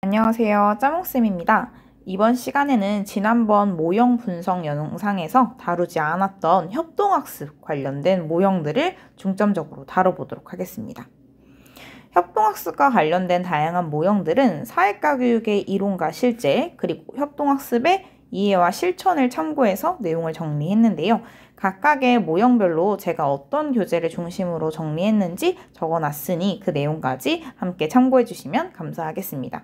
안녕하세요. 짜몽쌤입니다. 이번 시간에는 지난번 모형 분석 영상에서 다루지 않았던 협동학습 관련된 모형들을 중점적으로 다뤄보도록 하겠습니다. 협동학습과 관련된 다양한 모형들은 사회과 교육의 이론과 실제, 그리고 협동학습의 이해와 실천을 참고해서 내용을 정리했는데요. 각각의 모형별로 제가 어떤 교재를 중심으로 정리했는지 적어놨으니 그 내용까지 함께 참고해 주시면 감사하겠습니다.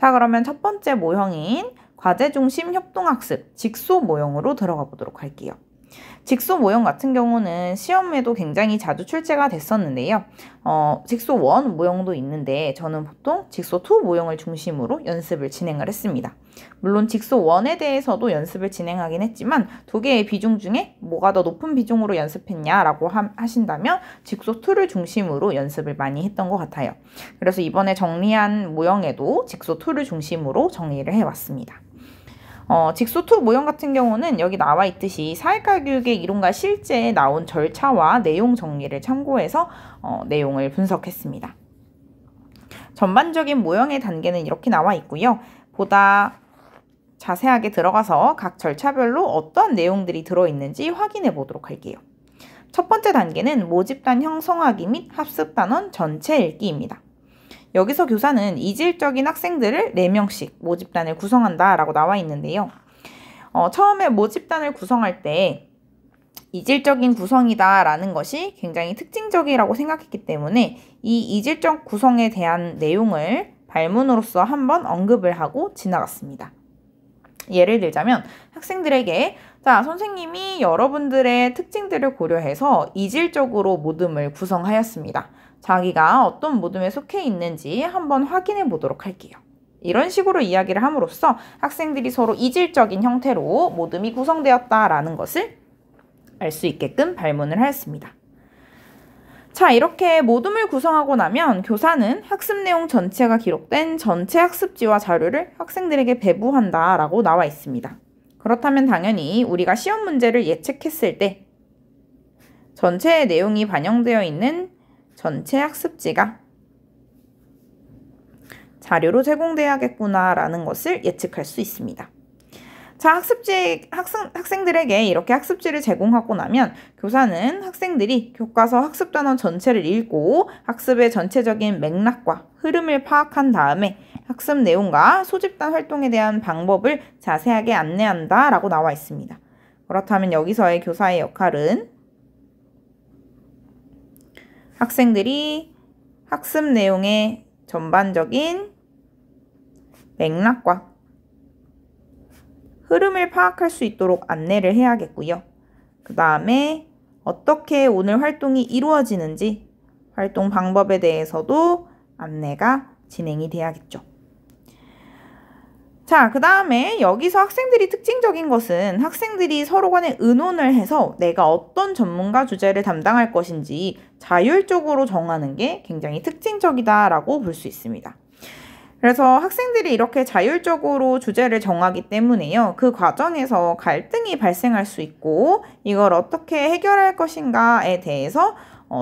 자, 그러면 첫 번째 모형인 과제중심 협동학습 직소 모형으로 들어가 보도록 할게요. 직소 모형 같은 경우는 시험에도 굉장히 자주 출제가 됐었는데요. 직소 1 모형도 있는데 저는 보통 직소 2 모형을 중심으로 연습을 진행을 했습니다. 물론 직소 1에 대해서도 연습을 진행하긴 했지만 두 개의 비중 중에 뭐가 더 높은 비중으로 연습했냐라고 하신다면 직소 2를 중심으로 연습을 많이 했던 것 같아요. 그래서 이번에 정리한 모형에도 직소 2를 중심으로 정리를 해왔습니다. 직소 2 모형 같은 경우는 여기 나와 있듯이 사회과 교육의 이론과 실제에 나온 절차와 내용 정리를 참고해서 내용을 분석했습니다. 전반적인 모형의 단계는 이렇게 나와 있고요. 보다 자세하게 들어가서 각 절차별로 어떤 내용들이 들어있는지 확인해 보도록 할게요. 첫 번째 단계는 모집단 형성하기 및 합습단원 전체 읽기입니다. 여기서 교사는 이질적인 학생들을 4명씩 모집단을 구성한다 라고 나와 있는데요. 처음에 모집단을 구성할 때 이질적인 구성이다 라는 것이 굉장히 특징적이라고 생각했기 때문에 이 이질적 구성에 대한 내용을 발문으로서 한번 언급을 하고 지나갔습니다. 예를 들자면 학생들에게 자, 선생님이 여러분들의 특징들을 고려해서 이질적으로 모듬을 구성하였습니다. 자기가 어떤 모듬에 속해 있는지 한번 확인해 보도록 할게요. 이런 식으로 이야기를 함으로써 학생들이 서로 이질적인 형태로 모듬이 구성되었다라는 것을 알 수 있게끔 발문을 하였습니다. 자, 이렇게 모둠을 구성하고 나면 교사는 학습 내용 전체가 기록된 전체 학습지와 자료를 학생들에게 배부한다 라고 나와 있습니다. 그렇다면 당연히 우리가 시험 문제를 예측했을 때 전체 내용이 반영되어 있는 전체 학습지가 자료로 제공돼야겠구나 라는 것을 예측할 수 있습니다. 자, 학생들에게 이렇게 학습지를 제공하고 나면 교사는 학생들이 교과서 학습단원 전체를 읽고 학습의 전체적인 맥락과 흐름을 파악한 다음에 학습 내용과 소집단 활동에 대한 방법을 자세하게 안내한다 라고 나와 있습니다. 그렇다면 여기서의 교사의 역할은 학생들이 학습 내용의 전반적인 맥락과 흐름을 파악할 수 있도록 안내를 해야겠고요. 그 다음에 어떻게 오늘 활동이 이루어지는지 활동 방법에 대해서도 안내가 진행이 돼야겠죠. 자, 그 다음에 여기서 학생들이 특징적인 것은 학생들이 서로 간에 의논을 해서 내가 어떤 전문가 주제를 담당할 것인지 자율적으로 정하는 게 굉장히 특징적이다라고 볼 수 있습니다. 그래서 학생들이 이렇게 자율적으로 주제를 정하기 때문에요. 그 과정에서 갈등이 발생할 수 있고 이걸 어떻게 해결할 것인가에 대해서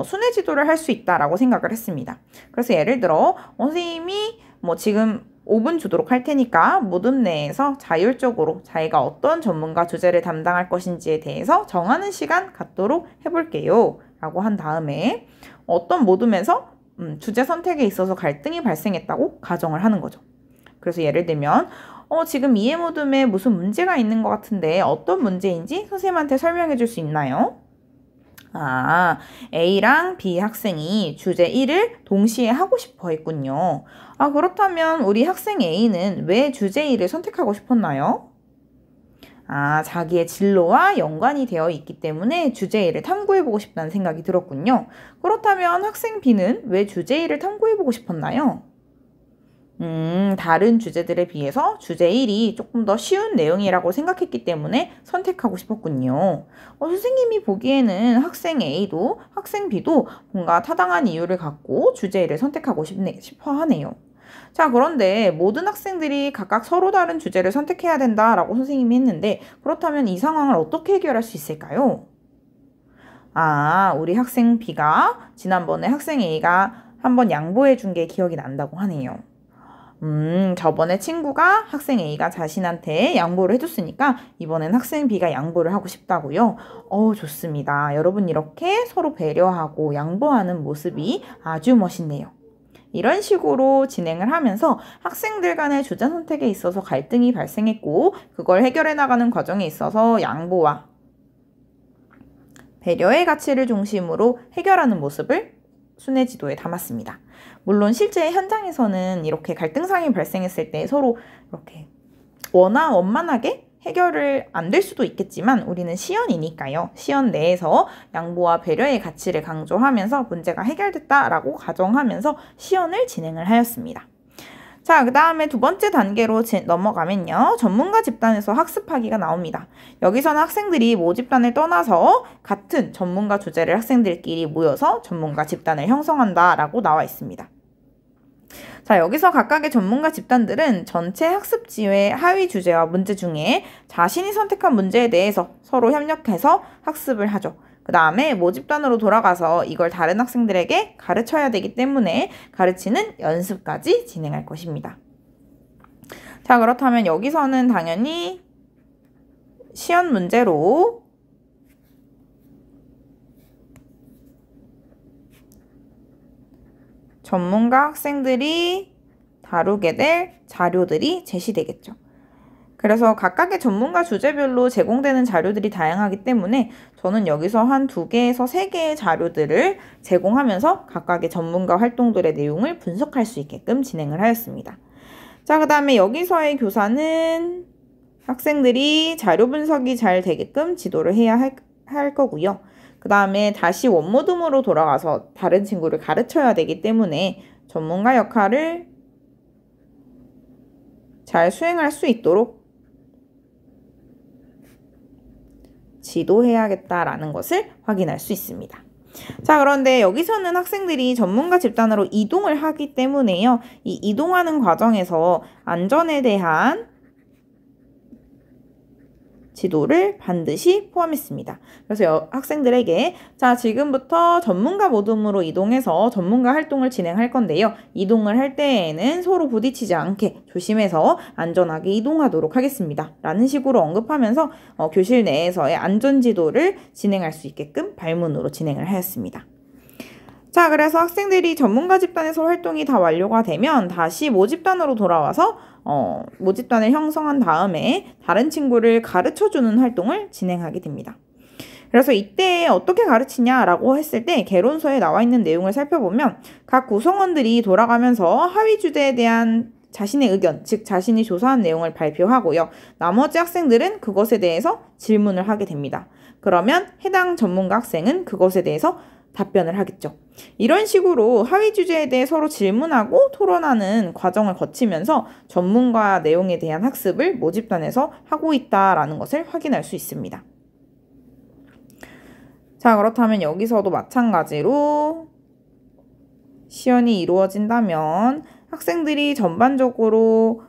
순회 지도를 할 수 있다라고 생각을 했습니다. 그래서 예를 들어 선생님이 지금 5분 주도록 할 테니까 모둠 내에서 자율적으로 자기가 어떤 전문가 주제를 담당할 것인지에 대해서 정하는 시간 갖도록 해볼게요 라고 한 다음에 어떤 모둠에서 주제 선택에 있어서 갈등이 발생했다고 가정을 하는 거죠. 그래서 예를 들면 지금 이해 모둠에 무슨 문제가 있는 것 같은데 어떤 문제인지 선생님한테 설명해 줄 수 있나요? A랑 B 학생이 주제 1을 동시에 하고 싶어 했군요. 그렇다면 우리 학생 A는 왜 주제 1을 선택하고 싶었나요? 자기의 진로와 연관이 되어 있기 때문에 주제 1을 탐구해보고 싶다는 생각이 들었군요. 그렇다면 학생 B는 왜 주제 1을 탐구해보고 싶었나요? 다른 주제들에 비해서 주제 1이 조금 더 쉬운 내용이라고 생각했기 때문에 선택하고 싶었군요. 선생님이 보기에는 학생 A도 학생 B도 뭔가 타당한 이유를 갖고 주제 1을 선택하고 싶어 하네요. 자, 그런데 모든 학생들이 각각 서로 다른 주제를 선택해야 된다라고 선생님이 했는데 그렇다면 이 상황을 어떻게 해결할 수 있을까요? 우리 학생 B가 지난번에 학생 A가 한번 양보해 준 게 기억이 난다고 하네요. 저번에 친구가 학생 A가 자신한테 양보를 해줬으니까 이번엔 학생 B가 양보를 하고 싶다고요. 좋습니다. 여러분 이렇게 서로 배려하고 양보하는 모습이 아주 멋있네요. 이런 식으로 진행을 하면서 학생들 간의 주제 선택에 있어서 갈등이 발생했고 그걸 해결해 나가는 과정에 있어서 양보와 배려의 가치를 중심으로 해결하는 모습을 순회 지도에 담았습니다. 물론 실제 현장에서는 이렇게 갈등상이 발생했을 때 서로 이렇게 원만하게 해결을 안 될 수도 있겠지만 우리는 시연이니까요. 시연 내에서 양보와 배려의 가치를 강조하면서 문제가 해결됐다라고 가정하면서 시연을 진행을 하였습니다. 자, 그 다음에 두 번째 단계로 넘어가면요. 전문가 집단에서 학습하기가 나옵니다. 여기서는 학생들이 모집단을 떠나서 같은 전문가 주제를 학생들끼리 모여서 전문가 집단을 형성한다라고 나와 있습니다. 자, 여기서 각각의 전문가 집단들은 전체 학습지의 하위 주제와 문제 중에 자신이 선택한 문제에 대해서 서로 협력해서 학습을 하죠. 그 다음에 모집단으로 돌아가서 이걸 다른 학생들에게 가르쳐야 되기 때문에 가르치는 연습까지 진행할 것입니다. 자, 그렇다면 여기서는 당연히 시연 문제로 전문가 학생들이 다루게 될 자료들이 제시되겠죠. 그래서 각각의 전문가 주제별로 제공되는 자료들이 다양하기 때문에 저는 여기서 한 2개에서 3개의 자료들을 제공하면서 각각의 전문가 활동들의 내용을 분석할 수 있게끔 진행을 하였습니다. 자, 그 다음에 여기서의 교사는 학생들이 자료 분석이 잘 되게끔 지도를 해야 할 거고요. 그 다음에 다시 원모듬으로 돌아가서 다른 친구를 가르쳐야 되기 때문에 전문가 역할을 잘 수행할 수 있도록 지도해야겠다라는 것을 확인할 수 있습니다. 자, 그런데 여기서는 학생들이 전문가 집단으로 이동을 하기 때문에요. 이 이동하는 과정에서 안전에 대한 지도를 반드시 포함했습니다. 그래서 학생들에게 자, 지금부터 전문가 모듬으로 이동해서 전문가 활동을 진행할 건데요. 이동을 할 때에는 서로 부딪히지 않게 조심해서 안전하게 이동하도록 하겠습니다. 라는 식으로 언급하면서 교실 내에서의 안전지도를 진행할 수 있게끔 발문으로 진행을 하였습니다. 자, 그래서 학생들이 전문가 집단에서 활동이 다 완료가 되면 다시 모집단으로 돌아와서 모집단을 형성한 다음에 다른 친구를 가르쳐주는 활동을 진행하게 됩니다. 그래서 이때 어떻게 가르치냐라고 했을 때 개론서에 나와 있는 내용을 살펴보면 각 구성원들이 돌아가면서 하위 주제에 대한 자신의 의견, 즉 자신이 조사한 내용을 발표하고요. 나머지 학생들은 그것에 대해서 질문을 하게 됩니다. 그러면 해당 전문가 학생은 그것에 대해서 답변을 하겠죠. 이런 식으로 하위 주제에 대해 서로 질문하고 토론하는 과정을 거치면서 전문가 내용에 대한 학습을 모집단에서 하고 있다라는 것을 확인할 수 있습니다. 자, 그렇다면 여기서도 마찬가지로 시연이 이루어진다면 학생들이 전반적으로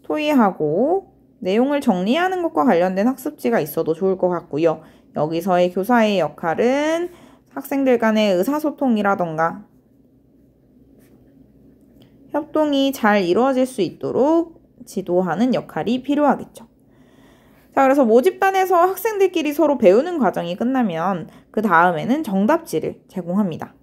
토의하고 내용을 정리하는 것과 관련된 학습지가 있어도 좋을 것 같고요. 여기서의 교사의 역할은 학생들 간의 의사소통이라던가 협동이 잘 이루어질 수 있도록 지도하는 역할이 필요하겠죠. 자, 그래서 모집단에서 학생들끼리 서로 배우는 과정이 끝나면 그 다음에는 정답지를 제공합니다.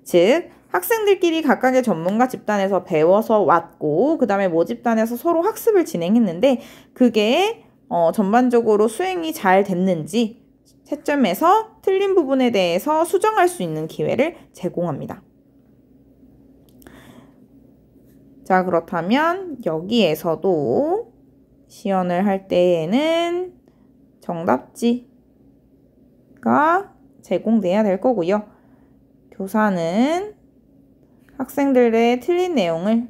즉, 학생들끼리 각각의 전문가 집단에서 배워서 왔고 그 다음에 모집단에서 서로 학습을 진행했는데 그게 전반적으로 수행이 잘 됐는지 채점에서 틀린 부분에 대해서 수정할 수 있는 기회를 제공합니다. 자, 그렇다면 여기에서도 시연을 할 때에는 정답지가 제공돼야 될 거고요. 교사는 학생들의 틀린 내용을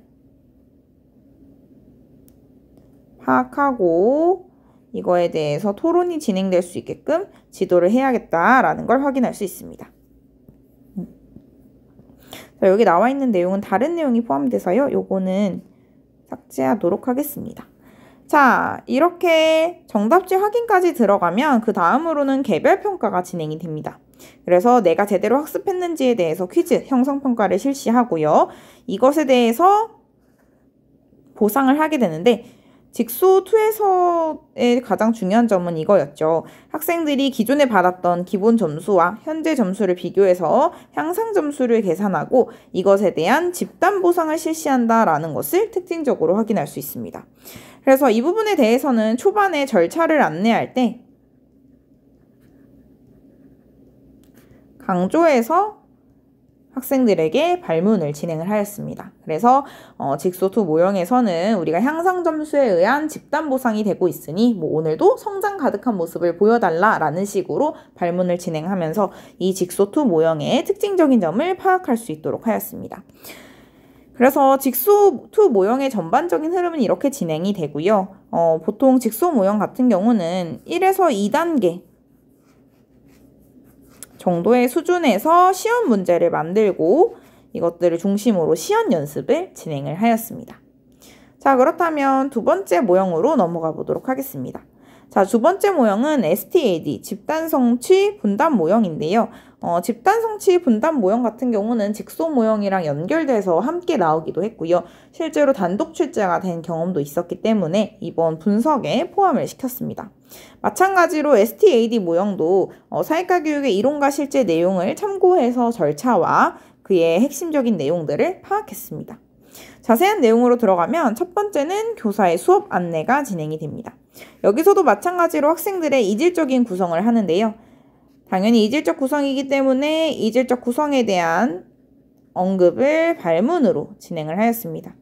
파악하고 이거에 대해서 토론이 진행될 수 있게끔 지도를 해야겠다라는 걸 확인할 수 있습니다. 자, 여기 나와 있는 내용은 다른 내용이 포함돼서요. 요거는 삭제하도록 하겠습니다. 자, 이렇게 정답지 확인까지 들어가면 그 다음으로는 개별평가가 진행이 됩니다. 그래서 내가 제대로 학습했는지에 대해서 퀴즈, 형성평가를 실시하고요. 이것에 대해서 보상을 하게 되는데 직소2에서의 가장 중요한 점은 이거였죠. 학생들이 기존에 받았던 기본 점수와 현재 점수를 비교해서 향상 점수를 계산하고 이것에 대한 집단 보상을 실시한다라는 것을 특징적으로 확인할 수 있습니다. 그래서 이 부분에 대해서는 초반에 절차를 안내할 때 강조해서 학생들에게 발문을 진행을 하였습니다. 그래서 직소2 모형에서는 우리가 향상 점수에 의한 집단 보상이 되고 있으니 오늘도 성장 가득한 모습을 보여달라 라는 식으로 발문을 진행하면서 이 직소2 모형의 특징적인 점을 파악할 수 있도록 하였습니다. 그래서 직소2 모형의 전반적인 흐름은 이렇게 진행이 되고요. 보통 직소 모형 같은 경우는 1에서 2단계 정도의 수준에서 시험 문제를 만들고 이것들을 중심으로 시연 연습을 진행을 하였습니다. 자, 그렇다면 두 번째 모형으로 넘어가 보도록 하겠습니다. 자, 두 번째 모형은 STAD, 집단성취 분단 모형인데요. 집단성취 분단 모형 같은 경우는 직소 모형이랑 연결돼서 함께 나오기도 했고요. 실제로 단독 출제가 된 경험도 있었기 때문에 이번 분석에 포함을 시켰습니다. 마찬가지로 STAD 모형도 사회과 교육의 이론과 실제 내용을 참고해서 절차와 그의 핵심적인 내용들을 파악했습니다. 자세한 내용으로 들어가면 첫 번째는 교사의 수업 안내가 진행이 됩니다. 여기서도 마찬가지로 학생들의 이질적인 구성을 하는데요. 당연히 이질적 구성이기 때문에 이질적 구성에 대한 언급을 발문으로 진행을 하였습니다.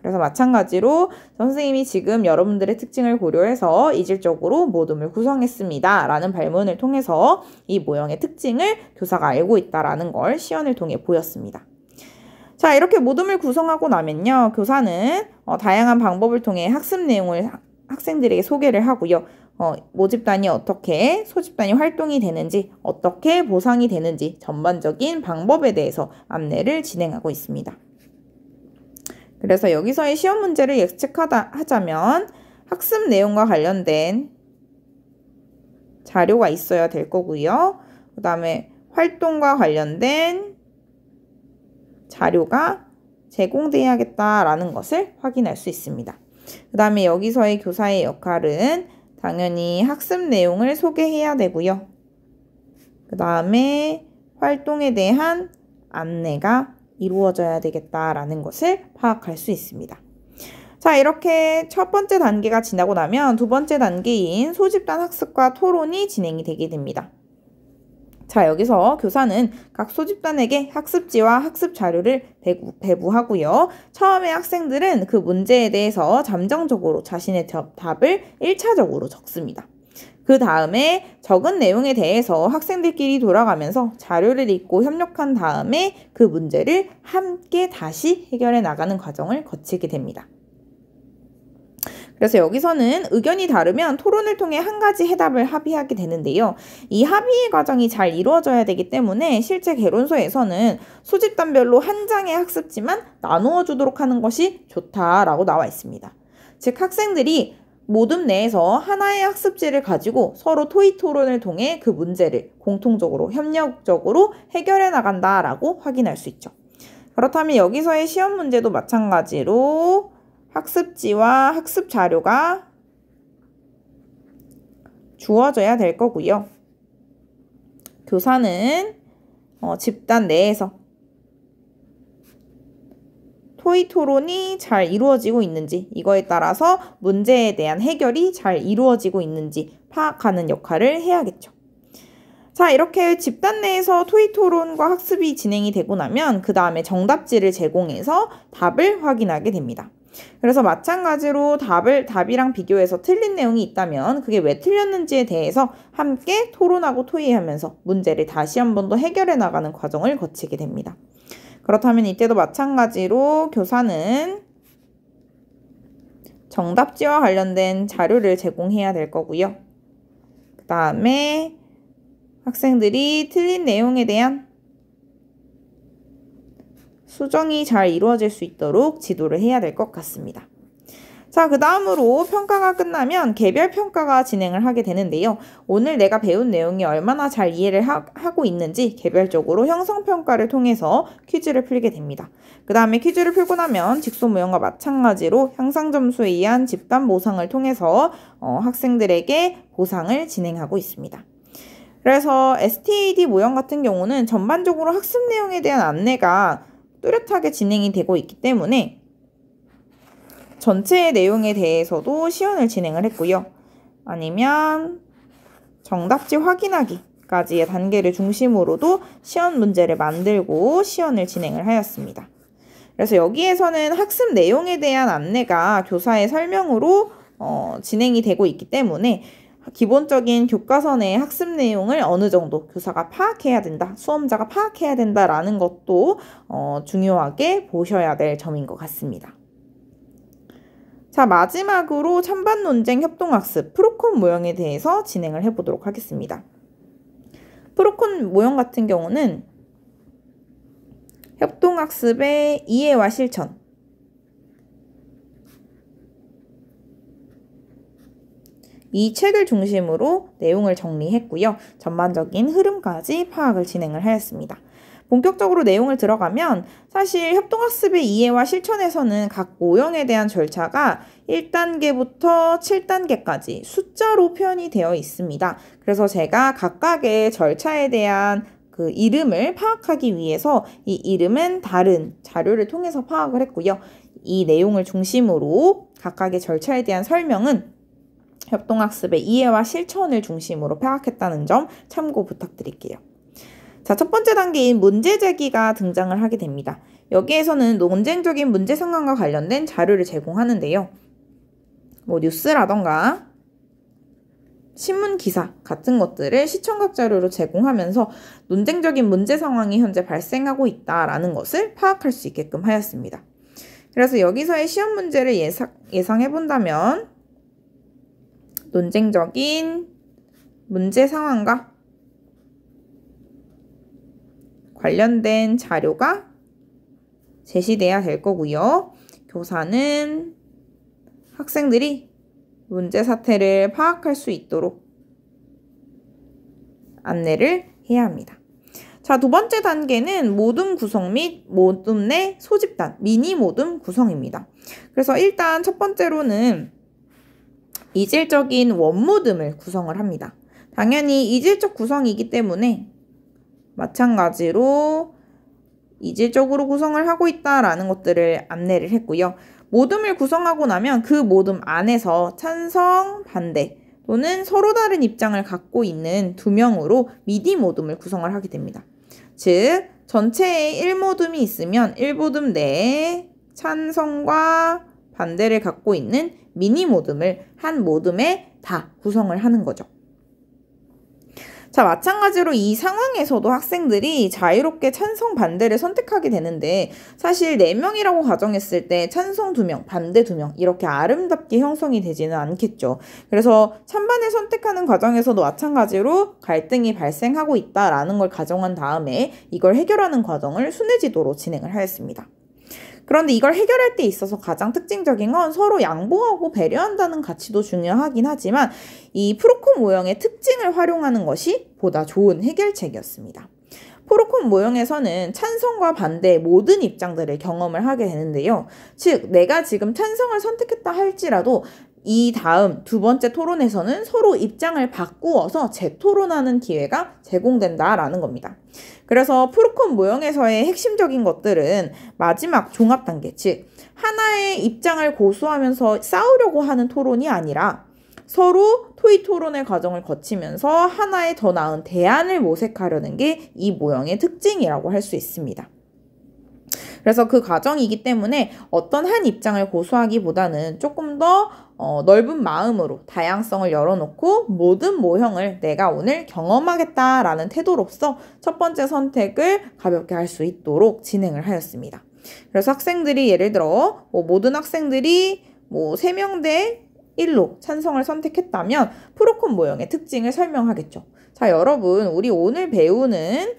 그래서 마찬가지로 선생님이 지금 여러분들의 특징을 고려해서 이질적으로 모둠을 구성했습니다. 라는 발문을 통해서 이 모형의 특징을 교사가 알고 있다라는 걸 시연을 통해 보였습니다. 자, 이렇게 모둠을 구성하고 나면요. 교사는 다양한 방법을 통해 학습 내용을 학생들에게 소개를 하고요. 모집단이 어떻게 소집단이 활동이 되는지, 어떻게 보상이 되는지 전반적인 방법에 대해서 안내를 진행하고 있습니다. 그래서 여기서의 시험 문제를 예측하자면 학습 내용과 관련된 자료가 있어야 될 거고요. 그 다음에 활동과 관련된 자료가 제공되어야겠다라는 것을 확인할 수 있습니다. 그 다음에 여기서의 교사의 역할은 당연히 학습 내용을 소개해야 되고요. 그 다음에 활동에 대한 안내가 이루어져야 되겠다라는 것을 파악할 수 있습니다. 자, 이렇게 첫 번째 단계가 지나고 나면 두 번째 단계인 소집단 학습과 토론이 진행이 되게 됩니다. 자, 여기서 교사는 각 소집단에게 학습지와 학습 자료를 배부하고요. 처음에 학생들은 그 문제에 대해서 잠정적으로 자신의 답을 1차적으로 적습니다. 그 다음에 적은 내용에 대해서 학생들끼리 돌아가면서 자료를 읽고 협력한 다음에 그 문제를 함께 다시 해결해 나가는 과정을 거치게 됩니다. 그래서 여기서는 의견이 다르면 토론을 통해 한 가지 해답을 합의하게 되는데요. 이 합의의 과정이 잘 이루어져야 되기 때문에 실제 개론서에서는 소집단별로 한 장의 학습지만 나누어 주도록 하는 것이 좋다라고 나와 있습니다. 즉 학생들이 모둠 내에서 하나의 학습지를 가지고 서로 토의 토론을 통해 그 문제를 공통적으로 협력적으로 해결해 나간다라고 확인할 수 있죠. 그렇다면 여기서의 시험 문제도 마찬가지로 학습지와 학습 자료가 주어져야 될 거고요. 교사는 집단 내에서 토의 토론이 잘 이루어지고 있는지, 이거에 따라서 문제에 대한 해결이 잘 이루어지고 있는지 파악하는 역할을 해야겠죠. 자, 이렇게 집단 내에서 토의 토론과 학습이 진행이 되고 나면 그 다음에 정답지를 제공해서 답을 확인하게 됩니다. 그래서 마찬가지로 답이랑 비교해서 틀린 내용이 있다면 그게 왜 틀렸는지에 대해서 함께 토론하고 토의하면서 문제를 다시 한 번 더 해결해 나가는 과정을 거치게 됩니다. 그렇다면 이때도 마찬가지로 교사는 정답지와 관련된 자료를 제공해야 될 거고요. 그 다음에 학생들이 틀린 내용에 대한 수정이 잘 이루어질 수 있도록 지도를 해야 될 것 같습니다. 자, 그 다음으로 평가가 끝나면 개별 평가가 진행을 하게 되는데요. 오늘 내가 배운 내용이 얼마나 잘 이해를 하고 있는지 개별적으로 형성평가를 통해서 퀴즈를 풀게 됩니다. 그 다음에 퀴즈를 풀고 나면 직소모형과 마찬가지로 향상점수에 의한 집단 보상을 통해서 학생들에게 보상을 진행하고 있습니다. 그래서 STAD 모형 같은 경우는 전반적으로 학습 내용에 대한 안내가 뚜렷하게 진행이 되고 있기 때문에 전체 내용에 대해서도 시연을 진행을 했고요. 아니면 정답지 확인하기까지의 단계를 중심으로도 시연 문제를 만들고 시연을 진행을 하였습니다. 그래서 여기에서는 학습 내용에 대한 안내가 교사의 설명으로 진행이 되고 있기 때문에 기본적인 교과서 내 학습 내용을 어느 정도 교사가 파악해야 된다, 수험자가 파악해야 된다라는 것도 중요하게 보셔야 될 점인 것 같습니다. 자, 마지막으로 찬반 논쟁 협동학습 프로콘 모형에 대해서 진행을 해보도록 하겠습니다. 프로콘 모형 같은 경우는 협동학습의 이해와 실천, 이 책을 중심으로 내용을 정리했고요. 전반적인 흐름까지 파악을 진행을 하였습니다. 본격적으로 내용을 들어가면 사실 협동학습의 이해와 실천에서는 각 모형에 대한 절차가 1단계부터 7단계까지 숫자로 표현이 되어 있습니다. 그래서 제가 각각의 절차에 대한 그 이름을 파악하기 위해서 이 이름은 다른 자료를 통해서 파악을 했고요. 이 내용을 중심으로 각각의 절차에 대한 설명은 협동학습의 이해와 실천을 중심으로 파악했다는 점 참고 부탁드릴게요. 자, 첫 번째 단계인 문제 제기가 등장을 하게 됩니다. 여기에서는 논쟁적인 문제 상황과 관련된 자료를 제공하는데요. 뉴스라던가 신문 기사 같은 것들을 시청각 자료로 제공하면서 논쟁적인 문제 상황이 현재 발생하고 있다라는 것을 파악할 수 있게끔 하였습니다. 그래서 여기서의 시험 문제를 예상해 본다면 논쟁적인 문제 상황과 관련된 자료가 제시돼야 될 거고요. 교사는 학생들이 문제 사태를 파악할 수 있도록 안내를 해야 합니다. 자, 두 번째 단계는 모둠 구성 및 모둠 내 소집단, 미니 모둠 구성입니다. 그래서 일단 첫 번째로는 이질적인 원모둠을 구성을 합니다. 당연히 이질적 구성이기 때문에 마찬가지로 이질적으로 구성을 하고 있다라는 것들을 안내를 했고요. 모둠을 구성하고 나면 그 모둠 안에서 찬성, 반대 또는 서로 다른 입장을 갖고 있는 두 명으로 미디 모둠을 구성을 하게 됩니다. 즉, 전체에 1모둠이 있으면 1모둠 내에 찬성과 반대를 갖고 있는 미니 모둠을 한 모둠에 다 구성을 하는 거죠. 자, 마찬가지로 이 상황에서도 학생들이 자유롭게 찬성, 반대를 선택하게 되는데 사실 4명이라고 가정했을 때 찬성 2명, 반대 2명 이렇게 아름답게 형성이 되지는 않겠죠. 그래서 찬반을 선택하는 과정에서도 마찬가지로 갈등이 발생하고 있다라는 걸 가정한 다음에 이걸 해결하는 과정을 순회지도로 진행을 하였습니다. 그런데 이걸 해결할 때 있어서 가장 특징적인 건 서로 양보하고 배려한다는 가치도 중요하긴 하지만 이 프로콘 모형의 특징을 활용하는 것이 보다 좋은 해결책이었습니다. 프로콘 모형에서는 찬성과 반대의 모든 입장들을 경험을 하게 되는데요. 즉, 내가 지금 찬성을 선택했다 할지라도 이 다음 두 번째 토론에서는 서로 입장을 바꾸어서 재토론하는 기회가 제공된다라는 겁니다. 그래서 프로콘 모형에서의 핵심적인 것들은 마지막 종합 단계, 즉 하나의 입장을 고수하면서 싸우려고 하는 토론이 아니라 서로 토의 토론의 과정을 거치면서 하나의 더 나은 대안을 모색하려는 게 이 모형의 특징이라고 할 수 있습니다. 그래서 그 과정이기 때문에 어떤 한 입장을 고수하기보다는 조금 더 넓은 마음으로 다양성을 열어놓고 모든 모형을 내가 오늘 경험하겠다라는 태도로서 첫 번째 선택을 가볍게 할 수 있도록 진행을 하였습니다. 그래서 학생들이 예를 들어 모든 학생들이 3명 대 1로 찬성을 선택했다면 프로콘 모형의 특징을 설명하겠죠. 자, 여러분, 우리 오늘 배우는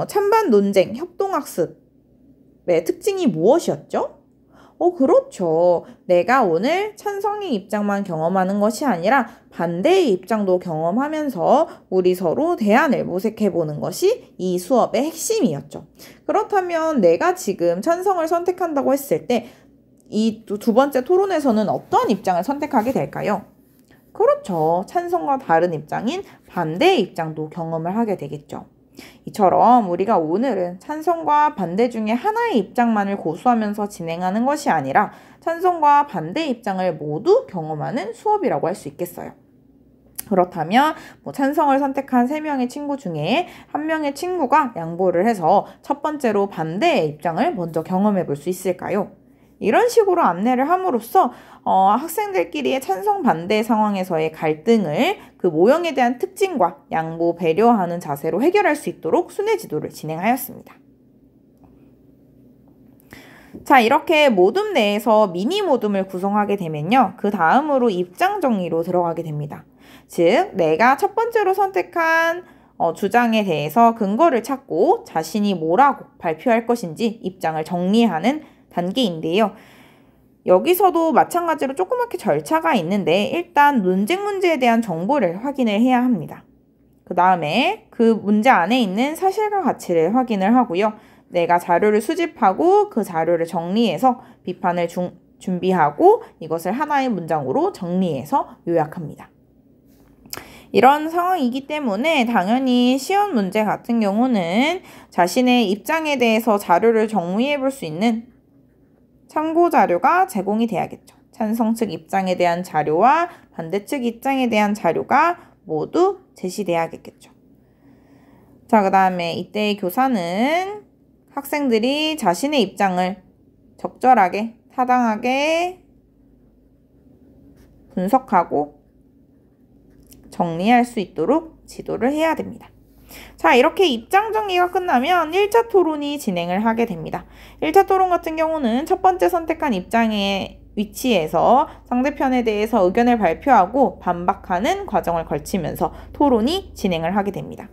찬반 논쟁, 협동학습의 특징이 무엇이었죠? 그렇죠. 내가 오늘 찬성의 입장만 경험하는 것이 아니라 반대의 입장도 경험하면서 우리 서로 대안을 모색해보는 것이 이 수업의 핵심이었죠. 그렇다면 내가 지금 찬성을 선택한다고 했을 때 이 두 번째 토론에서는 어떤 입장을 선택하게 될까요? 그렇죠. 찬성과 다른 입장인 반대의 입장도 경험을 하게 되겠죠. 이처럼 우리가 오늘은 찬성과 반대 중에 하나의 입장만을 고수하면서 진행하는 것이 아니라 찬성과 반대 입장을 모두 경험하는 수업이라고 할 수 있겠어요. 그렇다면 찬성을 선택한 3명의 친구 중에 1명의 친구가 양보를 해서 첫 번째로 반대의 입장을 먼저 경험해 볼 수 있을까요? 이런 식으로 안내를 함으로써 학생들끼리의 찬성 반대 상황에서의 갈등을 그 모형에 대한 특징과 양보, 배려하는 자세로 해결할 수 있도록 순회 지도를 진행하였습니다. 자, 이렇게 모둠 내에서 미니 모둠을 구성하게 되면요. 그 다음으로 입장 정리로 들어가게 됩니다. 즉, 내가 첫 번째로 선택한 주장에 대해서 근거를 찾고 자신이 뭐라고 발표할 것인지 입장을 정리하는 단계인데요. 여기서도 마찬가지로 조그맣게 절차가 있는데 일단 논쟁 문제에 대한 정보를 확인을 해야 합니다. 그 다음에 그 문제 안에 있는 사실과 가치를 확인을 하고요. 내가 자료를 수집하고 그 자료를 정리해서 비판을 준비하고 이것을 하나의 문장으로 정리해서 요약합니다. 이런 상황이기 때문에 당연히 시험 문제 같은 경우는 자신의 입장에 대해서 자료를 정리해 볼 수 있는 참고 자료가 제공이 돼야겠죠. 찬성 측 입장에 대한 자료와 반대 측 입장에 대한 자료가 모두 제시돼야겠죠. 자, 그 다음에 이때의 교사는 학생들이 자신의 입장을 적절하게, 타당하게 분석하고 정리할 수 있도록 지도를 해야 됩니다. 자, 이렇게 입장 정리가 끝나면 1차 토론이 진행을 하게 됩니다. 1차 토론 같은 경우는 첫 번째 선택한 입장의 위치에서 상대편에 대해서 의견을 발표하고 반박하는 과정을 거치면서 토론이 진행을 하게 됩니다.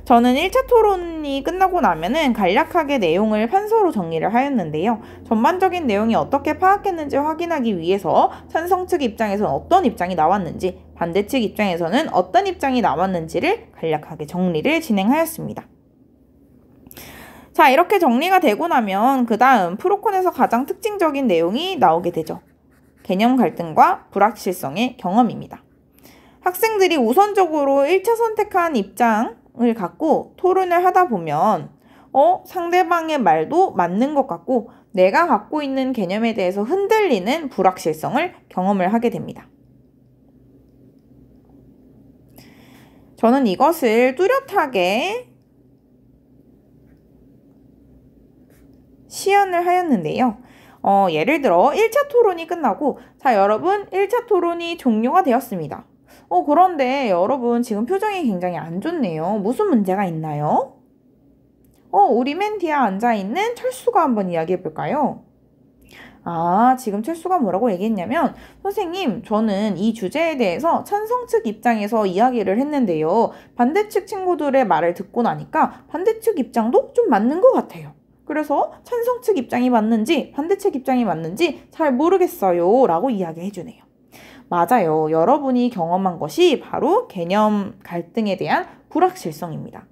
저는 1차 토론이 끝나고 나면은 간략하게 내용을 판서로 정리를 하였는데요. 전반적인 내용이 어떻게 파악했는지 확인하기 위해서 찬성 측 입장에서는 어떤 입장이 나왔는지, 반대 측 입장에서는 어떤 입장이 나왔는지를 간략하게 정리를 진행하였습니다. 자, 이렇게 정리가 되고 나면 그 다음 프로콘에서 가장 특징적인 내용이 나오게 되죠. 개념 갈등과 불확실성의 경험입니다. 학생들이 우선적으로 1차 선택한 입장을 갖고 토론을 하다 보면 상대방의 말도 맞는 것 같고 내가 갖고 있는 개념에 대해서 흔들리는 불확실성을 경험을 하게 됩니다. 저는 이것을 뚜렷하게 시연을 하였는데요. 예를 들어 1차 토론이 끝나고 자, 여러분 1차 토론이 종료가 되었습니다. 그런데 여러분 지금 표정이 굉장히 안 좋네요. 무슨 문제가 있나요? 우리 맨 뒤에 앉아있는 철수가 한번 이야기해 볼까요? 지금 철수가 뭐라고 얘기했냐면 선생님, 저는 이 주제에 대해서 찬성 측 입장에서 이야기를 했는데요. 반대 측 친구들의 말을 듣고 나니까 반대 측 입장도 좀 맞는 것 같아요. 그래서 찬성 측 입장이 맞는지 반대 측 입장이 맞는지 잘 모르겠어요 라고 이야기해 주네요. 맞아요. 여러분이 경험한 것이 바로 개념 갈등에 대한 불확실성입니다.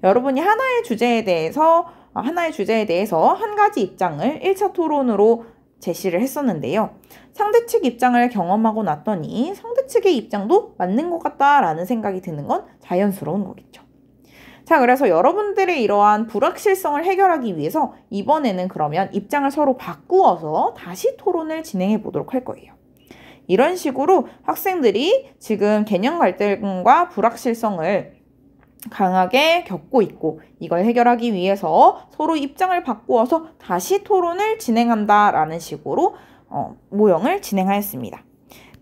여러분이 하나의 주제에 대해서 한 가지 입장을 1차 토론으로 제시를 했었는데요. 상대 측 입장을 경험하고 났더니 상대 측의 입장도 맞는 것 같다라는 생각이 드는 건 자연스러운 거겠죠. 자, 그래서 여러분들의 이러한 불확실성을 해결하기 위해서 이번에는 그러면 입장을 서로 바꾸어서 다시 토론을 진행해 보도록 할 거예요. 이런 식으로 학생들이 지금 개념 갈등과 불확실성을 강하게 겪고 있고 이걸 해결하기 위해서 서로 입장을 바꾸어서 다시 토론을 진행한다라는 식으로 모형을 진행하였습니다.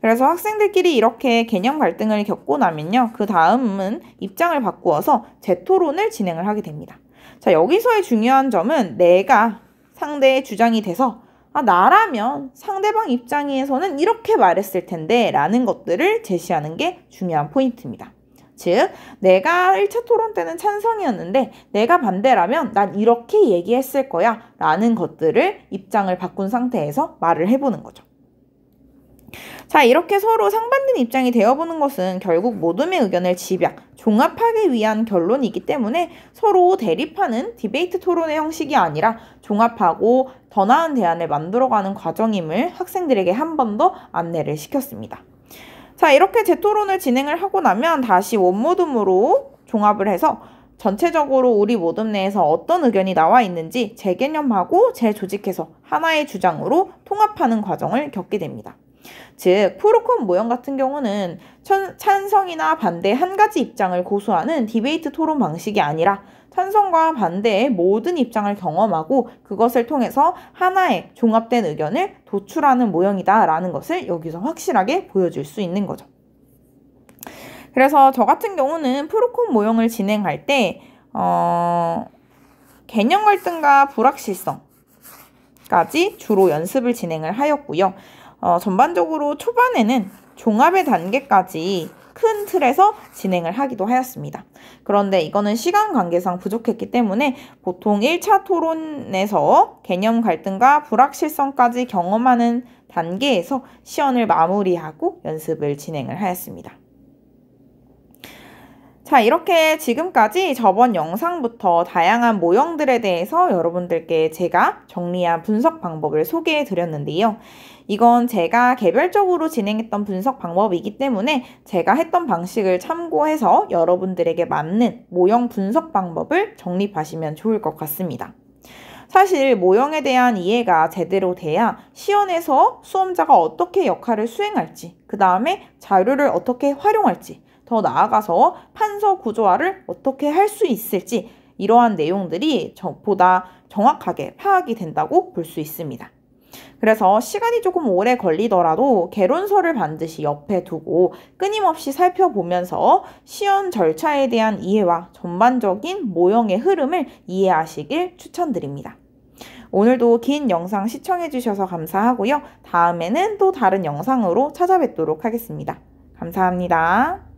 그래서 학생들끼리 이렇게 개념 갈등을 겪고 나면요. 그 다음은 입장을 바꾸어서 재토론을 진행을 하게 됩니다. 자, 여기서의 중요한 점은 내가 상대의 주장이 돼서 나라면 상대방 입장에서는 이렇게 말했을 텐데 라는 것들을 제시하는 게 중요한 포인트입니다. 즉, 내가 1차 토론 때는 찬성이었는데 내가 반대라면 난 이렇게 얘기했을 거야 라는 것들을 입장을 바꾼 상태에서 말을 해보는 거죠. 자, 이렇게 서로 상반된 입장이 되어보는 것은 결국 모둠의 의견을 집약, 종합하기 위한 결론이기 때문에 서로 대립하는 디베이트 토론의 형식이 아니라 종합하고 더 나은 대안을 만들어가는 과정임을 학생들에게 한 번 더 안내를 시켰습니다. 자, 이렇게 재토론을 진행을 하고 나면 다시 원모둠으로 종합을 해서 전체적으로 우리 모둠 내에서 어떤 의견이 나와 있는지 재개념하고 재조직해서 하나의 주장으로 통합하는 과정을 겪게 됩니다. 즉, 프로콘 모형 같은 경우는 찬성이나 반대 한 가지 입장을 고수하는 디베이트 토론 방식이 아니라 찬성과 반대의 모든 입장을 경험하고 그것을 통해서 하나의 종합된 의견을 도출하는 모형이다라는 것을 여기서 확실하게 보여줄 수 있는 거죠. 그래서 저 같은 경우는 프로콘 모형을 진행할 때 개념 갈등과 불확실성까지 주로 연습을 진행을 하였고요. 전반적으로 초반에는 종합의 단계까지 큰 틀에서 진행을 하기도 하였습니다. 그런데 이거는 시간 관계상 부족했기 때문에 보통 1차 토론에서 개념 갈등과 불확실성까지 경험하는 단계에서 시연을 마무리하고 연습을 진행을 하였습니다. 자, 이렇게 지금까지 저번 영상부터 다양한 모형들에 대해서 여러분들께 제가 정리한 분석 방법을 소개해 드렸는데요. 이건 제가 개별적으로 진행했던 분석 방법이기 때문에 제가 했던 방식을 참고해서 여러분들에게 맞는 모형 분석 방법을 정립하시면 좋을 것 같습니다. 사실 모형에 대한 이해가 제대로 돼야 시연에서 수험자가 어떻게 역할을 수행할지, 그 다음에 자료를 어떻게 활용할지, 더 나아가서 판서 구조화를 어떻게 할 수 있을지 이러한 내용들이 보다 정확하게 파악이 된다고 볼 수 있습니다. 그래서 시간이 조금 오래 걸리더라도 개론서를 반드시 옆에 두고 끊임없이 살펴보면서 시연 절차에 대한 이해와 전반적인 모형의 흐름을 이해하시길 추천드립니다. 오늘도 긴 영상 시청해주셔서 감사하고요. 다음에는 또 다른 영상으로 찾아뵙도록 하겠습니다. 감사합니다.